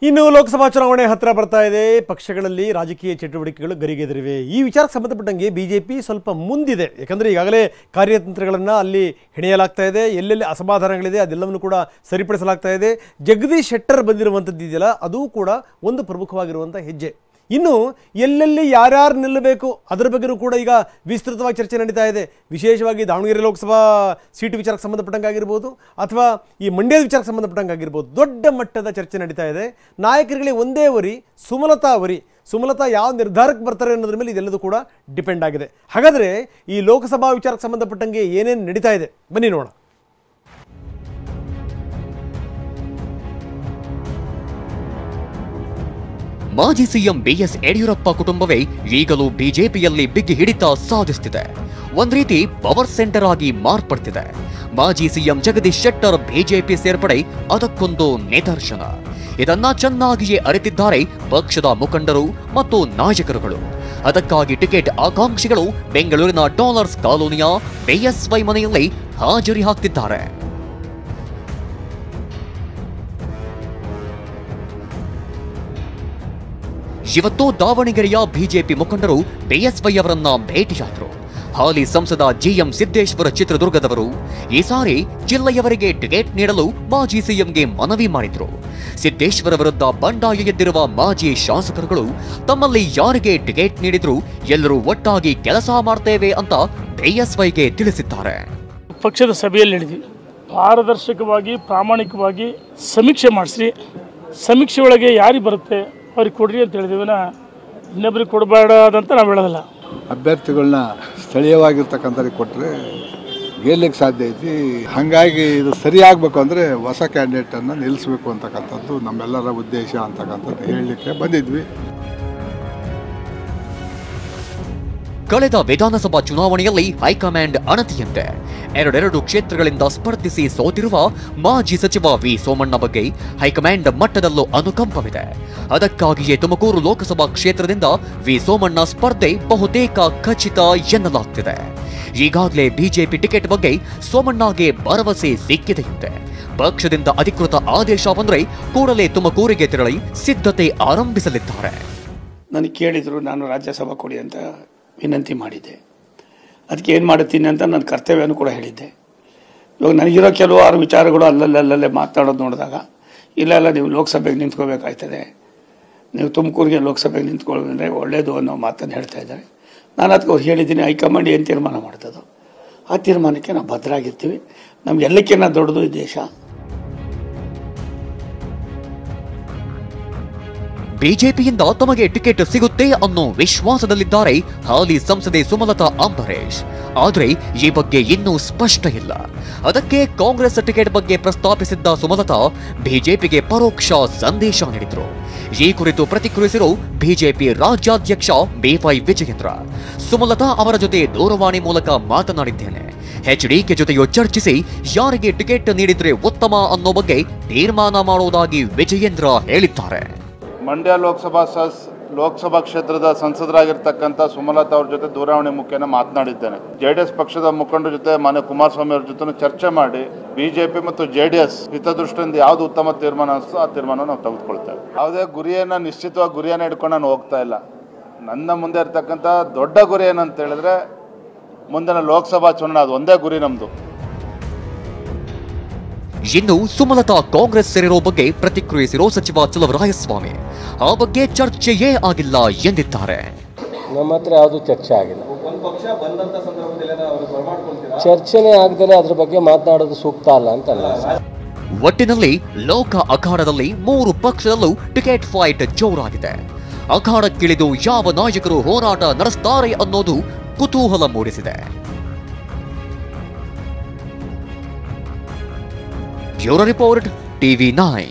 ಇನ್ನು ಲೋಕಸಭಾ ಚುನಾವಣೆ ಹತ್ತಿರ ಬರ್ತಾ ಇದೆ. ಪಕ್ಷಗಳಲ್ಲಿ ರಾಜಕೀಯ ಚಟುವಟಿಕೆಗಳು ಗರಿಗೆದರಿವೆ. ಈ ವಿಚಾರಕ್ಕೆ ಸಂಬಂಧಪಟ್ಟಂಗೆ ಬಿಜೆಪಿ ಸ್ವಲ್ಪ ಮುಂದಿದೆ. ಯಾಕಂದರೆ ಈಗಾಗಲೇ ಕಾರ್ಯತಂತ್ರಗಳನ್ನು ಅಲ್ಲಿ ಹೆಣೆಯಲಾಗ್ತಾ ಇದೆ. ಎಲ್ಲೆಲ್ಲಿ ಅಸಮಾಧಾನಗಳಿದೆ ಅದೆಲ್ಲವನ್ನು ಕೂಡ ಸರಿಪಡಿಸಲಾಗ್ತಾ ಇದೆ. ಜಗದೀಶ್ ಶೆಟ್ಟರ್ ಬಂದಿರುವಂಥದ್ದು ಇದೆಯಲ್ಲ, ಅದು ಕೂಡ ಒಂದು ಪ್ರಮುಖವಾಗಿರುವಂಥ ಹೆಜ್ಜೆ. ಇನ್ನು ಎಲ್ಲೆಲ್ಲಿ ಯಾರ್ಯಾರು ನಿಲ್ಲಬೇಕು ಅದರ ಬಗ್ಗೆಯೂ ಕೂಡ ಈಗ ವಿಸ್ತೃತವಾಗಿ ಚರ್ಚೆ ನಡೀತಾ ಇದೆ. ವಿಶೇಷವಾಗಿ ದಾವಣಗೆರೆ ಲೋಕಸಭಾ ಸೀಟು ವಿಚಾರಕ್ಕೆ ಸಂಬಂಧಪಟ್ಟಂಗಾಗಿರ್ಬೋದು ಅಥವಾ ಈ ಮಂಡ್ಯದ ವಿಚಾರಕ್ಕೆ ಸಂಬಂಧಪಟ್ಟಂಗಾಗಿರ್ಬೋದು, ದೊಡ್ಡ ಮಟ್ಟದ ಚರ್ಚೆ ನಡೀತಾ ಇದೆ. ನಾಯಕರುಗಳಿಗೆ ಒಂದೇ ವರಿ, ಸುಮಲತಾ ಯಾವ ನಿರ್ಧಾರಕ್ಕೆ ಬರ್ತಾರೆ ಅನ್ನೋದ್ರ ಮೇಲೆ ಇದೆಲ್ಲದೂ ಕೂಡ ಡಿಪೆಂಡ್ ಆಗಿದೆ. ಹಾಗಾದರೆ ಈ ಲೋಕಸಭಾ ವಿಚಾರಕ್ಕೆ ಸಂಬಂಧಪಟ್ಟಂಗೆ ಏನೇನು ನಡೀತಾ ಇದೆ ಬನ್ನಿ ನೋಡೋಣ. ಮಾಜಿ ಸಿಎಂ ಬಿಎಸ್ ಯಡಿಯೂರಪ್ಪ ಕುಟುಂಬವೇ ಈಗಲೂ ಬಿಜೆಪಿಯಲ್ಲಿ ಬಿಗಿ ಹಿಡಿತ ಸಾಧಿಸುತ್ತಿದೆ. ಒಂದ್ ರೀತಿ ಪವರ್ ಸೆಂಟರ್ ಆಗಿ ಮಾರ್ಪಡ್ತಿದೆ. ಮಾಜಿ ಸಿಎಂ ಜಗದೀಶ್ ಶೆಟ್ಟರ್ ಬಿಜೆಪಿ ಸೇರ್ಪಡೆ ಅದಕ್ಕೊಂದು ನಿದರ್ಶನ. ಇದನ್ನ ಚೆನ್ನಾಗಿಯೇ ಅರಿತಿದ್ದಾರೆ ಪಕ್ಷದ ಮುಖಂಡರು ಮತ್ತು ನಾಯಕರುಗಳು. ಅದಕ್ಕಾಗಿ ಟಿಕೆಟ್ ಆಕಾಂಕ್ಷಿಗಳು ಬೆಂಗಳೂರಿನ ಡಾಲರ್ಸ್ ಕಾಲೋನಿಯ ಬಿಎಸ್ವೈ ಮನೆಯಲ್ಲಿ ಹಾಜರಿ ಹಾಕ್ತಿದ್ದಾರೆ. ಇವತ್ತು ದಾವಣಗೆರೆಯ ಬಿಜೆಪಿ ಮುಖಂಡರು ಬಿಎಸ್ವೈ ಅವರನ್ನ ಭೇಟಿಯಾದರು. ಹಾಲಿ ಸಂಸದ ಜಿಎಂ ಸಿದ್ದೇಶ್ವರ ಚಿತ್ರದುರ್ಗದವರು ಈ ಸಾರಿ ಜಿಲ್ಲೆಯವರಿಗೆ ಟಿಕೆಟ್ ನೀಡಲು ಮಾಜಿ ಸಿಎಂಗೆ ಮನವಿ ಮಾಡಿದ್ರು. ಸಿದ್ದೇಶ್ವರ ವಿರುದ್ಧ ಬಂಡಾಯ ಎದ್ದಿರುವ ಮಾಜಿ ಶಾಸಕರುಗಳು ತಮ್ಮಲ್ಲಿ ಯಾರಿಗೆ ಟಿಕೆಟ್ ನೀಡಿದ್ರು ಎಲ್ಲರೂ ಒಟ್ಟಾಗಿ ಕೆಲಸ ಮಾಡ್ತೇವೆ ಅಂತ ಬಿಎಸ್ವೈಗೆ ತಿಳಿಸಿದ್ದಾರೆ. ಪಕ್ಷದ ಸಭೆಯಲ್ಲಿ ಹೇಳಿದ್ವಿ, ಪಾರದರ್ಶಕವಾಗಿ ಪ್ರಾಮಾಣಿಕವಾಗಿ ಸಮೀಕ್ಷೆ ಮಾಡಿಸಿ, ಸಮೀಕ್ಷೆ ಒಳಗೆ ಯಾರಿಗೆ ಬರುತ್ತೆ ಅವ್ರಿಗೆ ಕೊಡ್ರಿ ಅಂತ ಹೇಳಿದೀವಿನ ಇನ್ನೊಬ್ರಿಗೆ ಕೊಡಬೇಡದಂತ ನಾವು ಹೇಳೋದಿಲ್ಲ. ಅಭ್ಯರ್ಥಿಗಳನ್ನ ಸ್ಥಳೀಯವಾಗಿರ್ತಕ್ಕಂಥವ್ರಿಗೆ ಕೊಟ್ಟರೆ ಗೆಲ್ಲಕ್ಕೆ ಸಾಧ್ಯ ಐತಿ. ಹಾಗಾಗಿ ಇದು ಸರಿಯಾಗಬೇಕು ಅಂದರೆ ಹೊಸ ಕ್ಯಾಂಡಿಡೇಟನ್ನು ನಿಲ್ಲಿಸಬೇಕು ಅಂತಕ್ಕಂಥದ್ದು ನಮ್ಮೆಲ್ಲರ ಉದ್ದೇಶ ಅಂತಕ್ಕಂಥದ್ದು ಹೇಳಲಿಕ್ಕೆ ಬಂದಿದ್ವಿ. ಕಳೆದ ವಿಧಾನಸಭಾ ಚುನಾವಣೆಯಲ್ಲಿ ಹೈಕಮಾಂಡ್ ಅಣತಿಯಂತೆ ಎರಡೆರಡು ಕ್ಷೇತ್ರಗಳಿಂದ ಸ್ಪರ್ಧಿಸಿ ಸೋತಿರುವ ಮಾಜಿ ಸಚಿವ ವಿ ಸೋಮಣ್ಣ ಬಗ್ಗೆ ಹೈಕಮಾಂಡ್ ಮಟ್ಟದಲ್ಲೂ ಅನುಕಂಪವಿದೆ. ಅದಕ್ಕಾಗಿಯೇ ತುಮಕೂರು ಲೋಕಸಭಾ ಕ್ಷೇತ್ರದಿಂದ ವಿ ಸೋಮಣ್ಣ ಸ್ಪರ್ಧೆ ಬಹುತೇಕ ಖಚಿತ ಎನ್ನಲಾಗ್ತಿದೆ. ಈಗಾಗಲೇ ಬಿಜೆಪಿ ಟಿಕೆಟ್ ಬಗ್ಗೆ ಸೋಮಣ್ಣಗೆ ಭರವಸೆ ಸಿಕ್ಕಿದೆಯಂತೆ. ಪಕ್ಷದಿಂದ ಅಧಿಕೃತ ಆದೇಶ ಬಂದರೆ ಕೂಡಲೇ ತುಮಕೂರಿಗೆ ತೆರಳಿ ಸಿದ್ಧತೆ ಆರಂಭಿಸಲಿದ್ದಾರೆ. ನನಗೆ ಕೇಳಿದ್ರು, ನಾನು ರಾಜ್ಯಸಭಾ ಕೊಡಿ ಅಂತ ವಿನಂತಿ ಮಾಡಿದ್ದೆ. ಅದಕ್ಕೆ ಏನು ಮಾಡುತ್ತೀನಿ ಅಂತ ನನ್ನ ಕರ್ತವ್ಯನೂ ಕೂಡ ಹೇಳಿದ್ದೆ. ಇವಾಗ ನನಗಿರೋ ಕೆಲವಾರು ವಿಚಾರಗಳು ಅಲ್ಲಲ್ಲೇ ಮಾತಾಡೋದು ನೋಡಿದಾಗ, ಇಲ್ಲ ನೀವು ಲೋಕಸಭೆಗೆ ನಿಂತ್ಕೋಬೇಕಾಯ್ತದೆ, ನೀವು ತುಮಕೂರಿಗೆ ಲೋಕಸಭೆಗೆ ನಿಂತ್ಕೊಳ್ಳೋದಂದರೆ ಒಳ್ಳೆಯದು ಅನ್ನೋ ಮಾತನ್ನು ಹೇಳ್ತಾ ಇದ್ದಾರೆ. ನಾನು ಅದಕ್ಕೆ ಅವ್ರು ಹೇಳಿದ್ದೀನಿ, ಹೈಕಮಾಂಡ್ ಏನು ತೀರ್ಮಾನ ಮಾಡ್ತದೋ ಆ ತೀರ್ಮಾನಕ್ಕೆ ನಾವು ಭದ್ರಾಗಿರ್ತೀವಿ. ನಮಗೆಲ್ಲಕ್ಕಿಂತ ದೊಡ್ಡದು ಈ ದೇಶ. ಬಿಜೆಪಿಯಿಂದ ತಮಗೆ ಟಿಕೆಟ್ ಸಿಗುತ್ತೆ ಅನ್ನೋ ವಿಶ್ವಾಸದಲ್ಲಿದ್ದಾರೆ ಹಾಲಿ ಸಂಸದೆ ಸುಮಲತಾ ಅಂಬರೀಶ್. ಆದರೆ ಈ ಬಗ್ಗೆ ಇನ್ನೂ ಸ್ಪಷ್ಟ ಇಲ್ಲ. ಅದಕ್ಕೆ ಕಾಂಗ್ರೆಸ್ ಟಿಕೆಟ್ ಬಗ್ಗೆ ಪ್ರಸ್ತಾಪಿಸಿದ್ದ ಸುಮಲತಾ ಬಿಜೆಪಿಗೆ ಪರೋಕ್ಷ ಸಂದೇಶ ನೀಡಿದ್ರು. ಈ ಕುರಿತು ಪ್ರತಿಕ್ರಿಯಿಸಿರೋ ಬಿಜೆಪಿ ರಾಜ್ಯಾಧ್ಯಕ್ಷ ಬಿವೈ ವಿಜಯೇಂದ್ರ, ಸುಮಲತಾ ಅವರ ಜೊತೆ ದೂರವಾಣಿ ಮೂಲಕ ಮಾತನಾಡಿದ್ದೇನೆ. ಎಚ್ಡಿಕೆ ಜೊತೆಯೂ ಚರ್ಚಿಸಿ ಯಾರಿಗೆ ಟಿಕೆಟ್ ನೀಡಿದ್ರೆ ಉತ್ತಮ ಅನ್ನೋ ಬಗ್ಗೆ ತೀರ್ಮಾನ ಮಾಡುವುದಾಗಿ ವಿಜಯೇಂದ್ರ ಹೇಳಿದ್ದಾರೆ. ಮಂಡ್ಯ ಲೋಕಸಭಾ ಕ್ಷೇತ್ರದ ಸಂಸದರಾಗಿರ್ತಕ್ಕಂಥ ಸುಮಲತಾ ಅವ್ರ ಜೊತೆ ದೂರವಾಣಿ ಮುಖೇನ ಮಾತನಾಡಿದ್ದೇನೆ. ಜೆಡಿಎಸ್ ಪಕ್ಷದ ಮುಖಂಡರ ಜೊತೆ ಮಾನ್ಯ ಕುಮಾರಸ್ವಾಮಿ ಅವ್ರ ಜೊತೆ ಚರ್ಚೆ ಮಾಡಿ ಬಿಜೆಪಿ ಮತ್ತು ಜೆಡಿಎಸ್ ಹಿತದೃಷ್ಟಿಯಿಂದ ಯಾವ್ದು ಉತ್ತಮ ತೀರ್ಮಾನ ಅನಿಸ್ತೋ ಆ ತೀರ್ಮಾನ ನಾವು ತೆಗೆದುಕೊಳ್ತೇವೆ. ಯಾವುದೇ ನಿಶ್ಚಿತವಾಗಿ ಗುರಿಯನ್ನ ಇಟ್ಕೊಂಡು ನಾನು ಹೋಗ್ತಾ ಇಲ್ಲ. ನನ್ನ ಮುಂದೆ ಇರ್ತಕ್ಕಂಥ ದೊಡ್ಡ ಗುರಿ ಏನಂತ ಹೇಳಿದ್ರೆ ಮುಂದಿನ ಲೋಕಸಭಾ ಚುನಾವಣೆ, ಅದು ಒಂದೇ ಗುರಿ ನಮ್ದು. ಇನ್ನು ಸುಮಲತಾ ಕಾಂಗ್ರೆಸ್ ಸೇರಿರೋ ಬಗ್ಗೆ ಪ್ರತಿಕ್ರಿಯಿಸಿರೋ ಸಚಿವ ಚಲುವರಾಯಸ್ವಾಮಿ, ಆ ಬಗ್ಗೆ ಚರ್ಚೆಯೇ ಆಗಿಲ್ಲ ಎಂದಿದ್ದಾರೆ. ನಮ್ಮ ಹತ್ರ ಯಾವುದು ಚರ್ಚೆ ಆಗಿಲ್ಲ. ಚರ್ಚೆನೇ ಆಗದೇ ಅದ್ರ ಬಗ್ಗೆ ಮಾತನಾಡೋದು ಸೂಕ್ತ ಅಲ್ಲ ಅಂತ. ಒಟ್ಟಿನಲ್ಲಿ ಲೋಕ ಅಖಾಡದಲ್ಲಿ 3 ಪಕ್ಷದಲ್ಲೂ ಟಿಕೆಟ್ ಫೈಟ್ ಜೋರಾಗಿದೆ. ಅಖಾಡಕ್ಕಿಳಿದು ಯಾವ ನಾಯಕರು ಹೋರಾಟ ನಡೆಸುತ್ತಾರೆ ಅನ್ನೋದು ಕುತೂಹಲ ಮೂಡಿಸಿದೆ. Bureau report, TV9.